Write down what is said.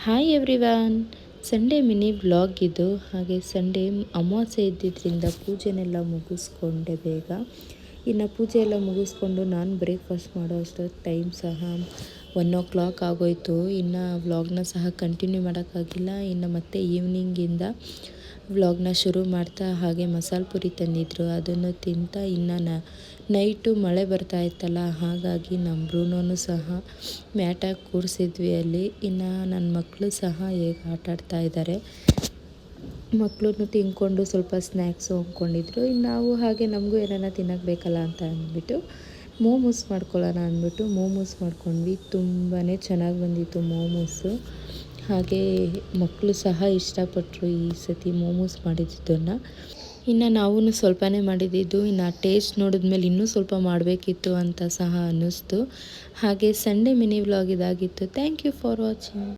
Hi everyone. Sunday mini vlog ಇದು. ಹಾಗೆ Sunday ಅಮಾವಾಸ್ಯೆ ಇದ್ದಿದ್ದರಿಂದ ಪೂಜೆನೆಲ್ಲ ಮುಗಿಸ್ಕೊಂಡೆ ಬೇಗ. ಇನ್ನು ಪೂಜೆ ಎಲ್ಲ ಮುಗಿಸ್ಕೊಂಡು ನಾನು ಬ್ರೇಕ್ಫಾಸ್ಟ್ ಮಾಡೋ ಅಷ್ಟು ಟೈಮ್ ಸಹ 1 o'clock ಆಗೋಯಿತು. ಇನ್ನು ವ್ಲಾಗ್ನ ಸಹ ಕಂಟಿನ್ಯೂ ಮಾಡೋಕ್ಕಾಗಿಲ್ಲ. ಇನ್ನು ಮತ್ತೆ ಈವ್ನಿಂಗಿಂದ ವ್ಲಾಗ್ನ ಶುರು ಮಾಡ್ತಾ ಹಾಗೆ ಮಸಾಲೆ ಪುರಿ ತಂದಿದ್ರು, ಅದನ್ನು ತಿಂತಾ ಇನ್ನು ನೈಟು ಮಳೆ ಬರ್ತಾ ಇತ್ತಲ್ಲ, ಹಾಗಾಗಿ ನಮ್ಮ ಬ್ರೂನೋನು ಸಹ ಮ್ಯಾಟಾಗಿ ಕೂರಿಸಿದ್ವಿ ಅಲ್ಲಿ. ಇನ್ನು ನನ್ನ ಮಕ್ಕಳು ಸಹ ಹೇಗೆ ಆಟಾಡ್ತಾ ಇದ್ದಾರೆ. ಮಕ್ಕಳನ್ನು ತಿನ್ಕೊಂಡು ಸ್ವಲ್ಪ ಸ್ನ್ಯಾಕ್ಸು ಅಂದ್ಕೊಂಡಿದ್ರು. ಇನ್ನು ನಾವು ಹಾಗೆ ನಮಗೂ ಏನಾರ ತಿನ್ನೋಕ್ಕೆ ಬೇಕಲ್ಲ ಅಂತ ಅಂದ್ಬಿಟ್ಟು ಮೋಮೋಸ್ ಮಾಡ್ಕೊಳ್ಳೋಣ ಅಂದ್ಬಿಟ್ಟು ಮೋಮೋಸ್ ಮಾಡ್ಕೊಂಡ್ವಿ. ತುಂಬಾ ಚೆನ್ನಾಗಿ ಬಂದಿತ್ತು ಮೋಮೋಸು. ಹಾಗೆ ಮಕ್ಕಳು ಸಹ ಇಷ್ಟಪಟ್ಟರು ಈ ಸತಿ ಮೋಮೋಸ್ ಮಾಡಿದ್ದನ್ನು. ಇನ್ನು ನಾವೂ ಸ್ವಲ್ಪನೇ ಮಾಡಿದ್ದು. ಇನ್ನು ಟೇಸ್ಟ್ ನೋಡಿದ್ಮೇಲೆ ಇನ್ನೂ ಸ್ವಲ್ಪ ಮಾಡಬೇಕಿತ್ತು ಅಂತ ಸಹ ಅನ್ನಿಸ್ತು. ಹಾಗೆ ಸಂಡೇ ಮಿನಿ ವ್ಲಾಗ್ ಇದಾಗಿತ್ತು. Thank you for watching.